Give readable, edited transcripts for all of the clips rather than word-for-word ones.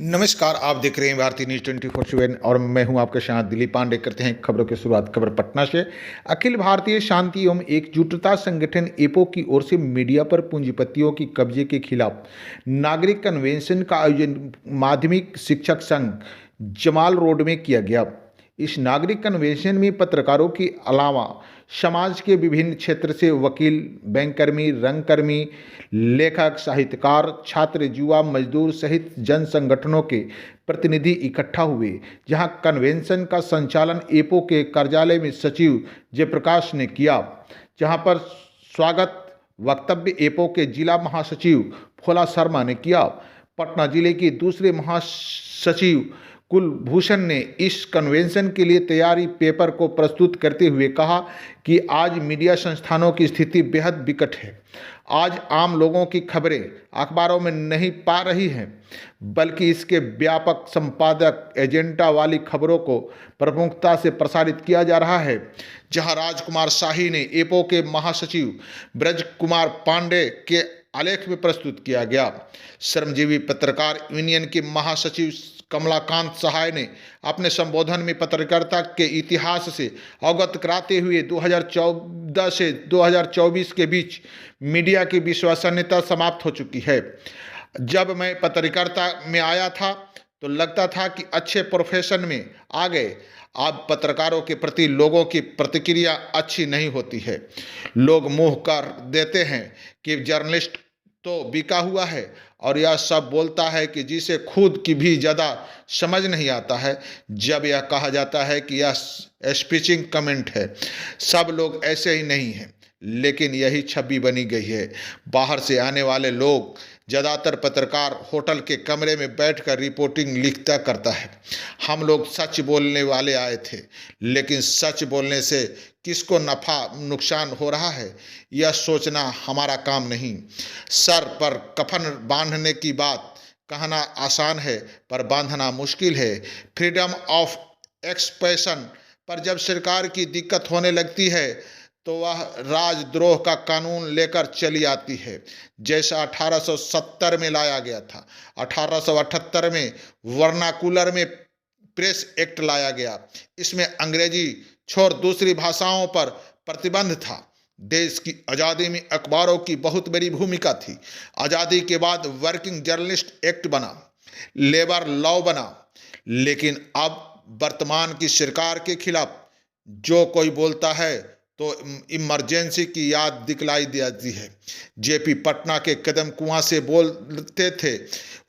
नमस्कार, आप देख रहे हैं भारतीय न्यूज़ 24/7 और मैं हूं आपके साथ दिलीप पांडे। करते हैं खबरों की शुरुआत। खबर पटना से। अखिल भारतीय शांति एवं एकजुटता संगठन एपो की ओर से मीडिया पर पूंजीपतियों की कब्जे के खिलाफ नागरिक कन्वेंशन का आयोजन माध्यमिक शिक्षक संघ जमाल रोड में किया गया। इस नागरिक कन्वेंशन में पत्रकारों के अलावा समाज के विभिन्न क्षेत्र से वकील, बैंककर्मी, रंगकर्मी, लेखक, साहित्यकार, छात्र, युवा, मजदूर सहित जन संगठनों के प्रतिनिधि इकट्ठा हुए, जहां कन्वेंशन का संचालन एपो के कार्यालय में सचिव जयप्रकाश ने किया, जहां पर स्वागत वक्तव्य एपो के जिला महासचिव भोला शर्मा ने किया। पटना जिले के दूसरे महासचिव कुलभूषण ने इस कन्वेंशन के लिए तैयारी पेपर को प्रस्तुत करते हुए कहा कि आज मीडिया संस्थानों की स्थिति बेहद विकट है। आज आम लोगों की खबरें अखबारों में नहीं पा रही हैं, बल्कि इसके व्यापक संपादक एजेंडा वाली खबरों को प्रमुखता से प्रसारित किया जा रहा है। जहां राजकुमार शाही ने एपो के महासचिव ब्रज कुमार पांडे के आलेख में प्रस्तुत किया गया। श्रमजीवी पत्रकार यूनियन के महासचिव कमलाकांत सहाय ने अपने संबोधन में पत्रकारिता के इतिहास से अवगत कराते हुए 2014 से 2024 के बीच मीडिया की विश्वसनीयता समाप्त हो चुकी है। जब मैं पत्रकारिता में आया था तो लगता था कि अच्छे प्रोफेशन में आ गए। अब पत्रकारों के प्रति लोगों की प्रतिक्रिया अच्छी नहीं होती है। लोग मुंह कर देते हैं कि जर्नलिस्ट तो बिका हुआ है और यह सब बोलता है कि जिसे खुद की भी ज़्यादा समझ नहीं आता है। जब यह कहा जाता है कि यह स्पीचिंग कमेंट है, सब लोग ऐसे ही नहीं हैं, लेकिन यही छवि बनी गई है। बाहर से आने वाले लोग, ज़्यादातर पत्रकार होटल के कमरे में बैठकर रिपोर्टिंग लिखता करता है। हम लोग सच बोलने वाले आए थे, लेकिन सच बोलने से किसको नफ़ा नुकसान हो रहा है, यह सोचना हमारा काम नहीं। सर पर कफन बांधने की बात कहना आसान है, पर बांधना मुश्किल है। फ्रीडम ऑफ एक्सप्रेशन पर जब सरकार की दिक्कत होने लगती है तो वह राजद्रोह का कानून लेकर चली आती है, जैसा 1870 में लाया गया था। 1878 में वर्नाकुलर में प्रेस एक्ट लाया गया। इसमें अंग्रेजी छोड़ दूसरी भाषाओं पर प्रतिबंध था। देश की आज़ादी में अखबारों की बहुत बड़ी भूमिका थी। आज़ादी के बाद वर्किंग जर्नलिस्ट एक्ट बना, लेबर लॉ बना, लेकिन अब वर्तमान की सरकार के खिलाफ जो कोई बोलता है तो इमरजेंसी की याद दिखलाई देती है। जेपी पटना के कदम कुआं से बोलते थे,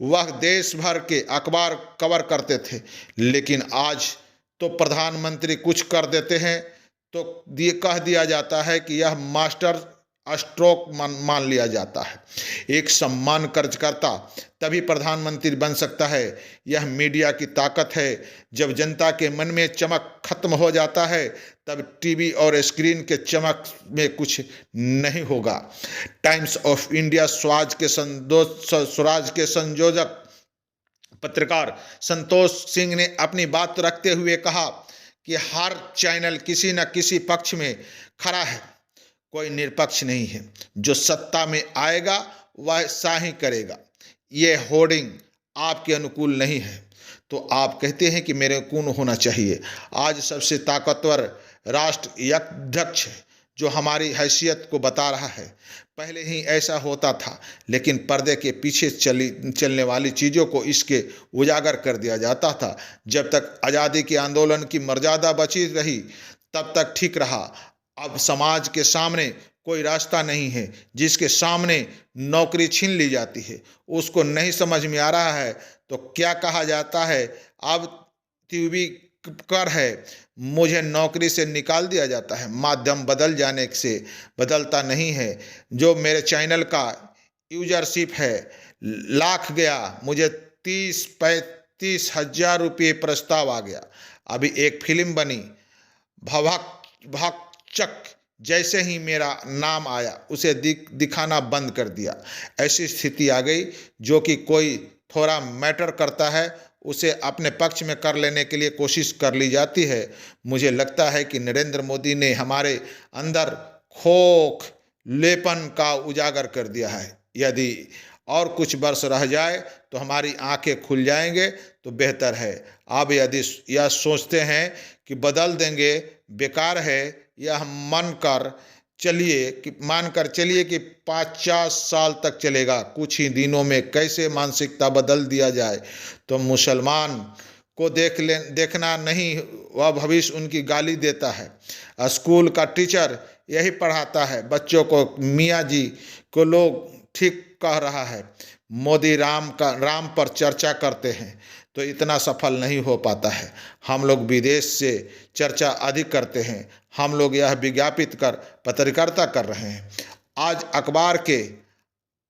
वह देश भर के अखबार कवर करते थे, लेकिन आज तो प्रधानमंत्री कुछ कर देते हैं तो कह दिया जाता है कि यह मास्टर स्ट्रोक मान लिया जाता है। एक सम्मान कार्यकर्ता तभी प्रधानमंत्री बन सकता है। यह मीडिया की ताकत है। जब जनता के मन में चमक खत्म हो जाता है, तब टीवी और स्क्रीन के चमक में कुछ नहीं होगा। टाइम्स ऑफ इंडिया स्वराज के संयोजक पत्रकार संतोष सिंह ने अपनी बात रखते हुए कहा कि हर चैनल किसी न किसी पक्ष में खड़ा है, कोई निरपेक्ष नहीं है। जो सत्ता में आएगा वह शाही करेगा। ये होर्डिंग आपके अनुकूल नहीं है तो आप कहते हैं कि मेरे अनुकूल होना चाहिए। आज सबसे ताकतवर राष्ट्र अध्यक्ष है जो हमारी हैसियत को बता रहा है। पहले ही ऐसा होता था, लेकिन पर्दे के पीछे चलने वाली चीज़ों को इसके उजागर कर दिया जाता था। जब तक आज़ादी के आंदोलन की मर्यादा बची रही तब तक ठीक रहा। अब समाज के सामने कोई रास्ता नहीं है। जिसके सामने नौकरी छीन ली जाती है, उसको नहीं समझ में आ रहा है तो क्या कहा जाता है, अब टीवी कर है, मुझे नौकरी से निकाल दिया जाता है। माध्यम बदल जाने से बदलता नहीं है। जो मेरे चैनल का यूजरशिप है लाख गया, मुझे 30-35 हज़ार रुपये प्रस्ताव आ गया। अभी एक फिल्म बनी भक्चक, जैसे ही मेरा नाम आया उसे दिखाना बंद कर दिया। ऐसी स्थिति आ गई जो कि कोई थोड़ा मैटर करता है उसे अपने पक्ष में कर लेने के लिए कोशिश कर ली जाती है। मुझे लगता है कि नरेंद्र मोदी ने हमारे अंदर खोखलेपन का उजागर कर दिया है। यदि और कुछ वर्ष रह जाए तो हमारी आंखें खुल जाएंगे तो बेहतर है। आप यदि यह सोचते हैं कि बदल देंगे, बेकार है, यह मानकर चलिए कि 50 साल तक चलेगा। कुछ ही दिनों में कैसे मानसिकता बदल दिया जाए। तो मुसलमान को देखना नहीं, वह भविष्य उनकी गाली देता है। स्कूल का टीचर यही पढ़ाता है बच्चों को, मियाँ जी को लोग ठीक कह रहा है। मोदी राम पर चर्चा करते हैं तो इतना सफल नहीं हो पाता है। हम लोग विदेश से चर्चा अधिक करते हैं। हम लोग यह विज्ञापित कर पत्रकारिता कर रहे हैं। आज अखबार के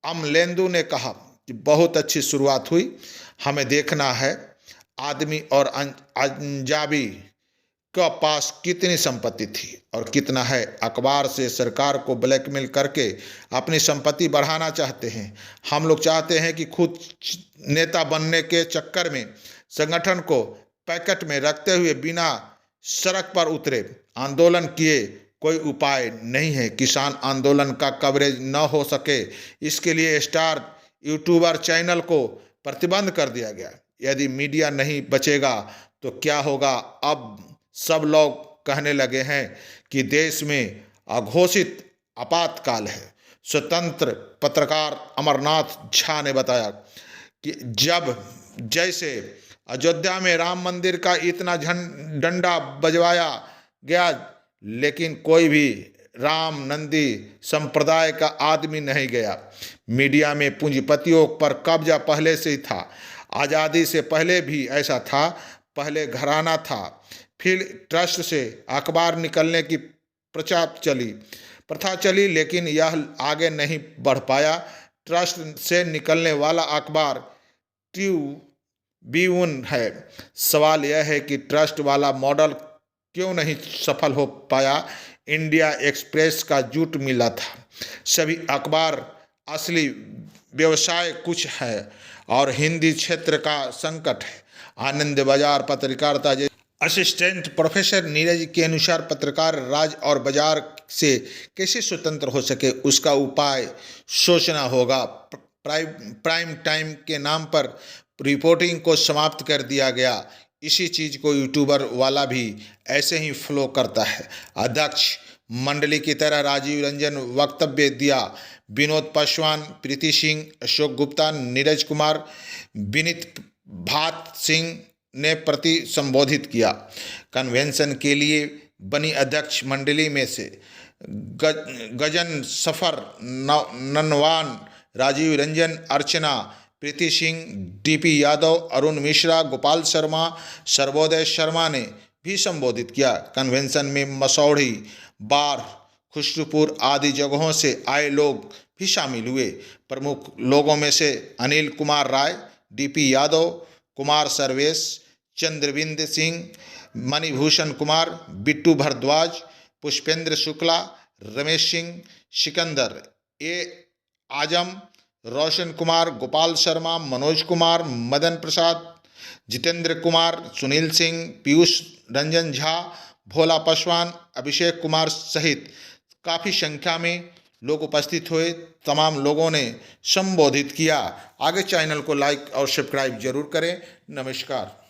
अमलेंदु ने कहा कि बहुत अच्छी शुरुआत हुई, हमें देखना है आदमी और अंजाबी के पास कितनी संपत्ति थी और कितना है। अखबार से सरकार को ब्लैकमेल करके अपनी संपत्ति बढ़ाना चाहते हैं। हम लोग चाहते हैं कि खुद नेता बनने के चक्कर में संगठन को पैकेट में रखते हुए बिना सड़क पर उतरे आंदोलन किए कोई उपाय नहीं है। किसान आंदोलन का कवरेज न हो सके, इसके लिए स्टार यूट्यूबर चैनल को प्रतिबंध कर दिया गया। यदि मीडिया नहीं बचेगा तो क्या होगा। अब सब लोग कहने लगे हैं कि देश में अघोषित आपातकाल है। स्वतंत्र पत्रकार अमरनाथ झा ने बताया कि जब जैसे अयोध्या में राम मंदिर का इतना डंडा बजवाया गया, लेकिन कोई भी राम नंदी संप्रदाय का आदमी नहीं गया। मीडिया में पूंजीपतियों पर कब्जा पहले से ही था। आज़ादी से पहले भी ऐसा था। पहले घराना था, फिर ट्रस्ट से अखबार निकलने की प्रथा चली, लेकिन यह आगे नहीं बढ़ पाया। ट्रस्ट से निकलने वाला अखबार ट्रिब्यून है। सवाल यह है कि ट्रस्ट वाला मॉडल क्यों नहीं सफल हो पाया। इंडिया एक्सप्रेस का जूट मिला था। सभी अखबार असली व्यवसाय कुछ है और हिंदी क्षेत्र का संकट है। आनंद बाजार पत्रकारिता असिस्टेंट प्रोफेसर नीरज के अनुसार पत्रकार राज और बाजार से कैसे स्वतंत्र हो सके, उसका उपाय सोचना होगा। प्राइम टाइम के नाम पर रिपोर्टिंग को समाप्त कर दिया गया। इसी चीज़ को यूट्यूबर वाला भी ऐसे ही फ्लो करता है। अध्यक्ष मंडली की तरह राजीव रंजन वक्तव्य दिया। विनोद पासवान, प्रीति सिंह, अशोक गुप्ता, नीरज कुमार, विनीत भात सिंह ने प्रति संबोधित किया। कन्वेंशन के लिए बनी अध्यक्ष मंडली में से गजन सफर, ननवान, राजीव रंजन, अर्चना, प्रीति सिंह, डीपी यादव, अरुण मिश्रा, गोपाल शर्मा, सर्वोदय शर्मा ने भी संबोधित किया। कन्वेंशन में मसौढ़ी, बार, खुशरूपुर आदि जगहों से आए लोग भी शामिल हुए। प्रमुख लोगों में से अनिल कुमार राय, डीपी यादव, कुमार सर्वेश, चंद्रबिंद सिंह, मणिभूषण कुमार, बिट्टू भारद्वाज, पुष्पेंद्र शुक्ला, रमेश सिंह, सिकंदर ए आजम, रोशन कुमार, गोपाल शर्मा, मनोज कुमार, मदन प्रसाद, जितेंद्र कुमार, सुनील सिंह, पीयूष रंजन झा, भोला पासवान, अभिषेक कुमार सहित काफ़ी संख्या में लोग उपस्थित हुए। तमाम लोगों ने संबोधित किया। आगे चैनल को लाइक और सब्सक्राइब जरूर करें। नमस्कार।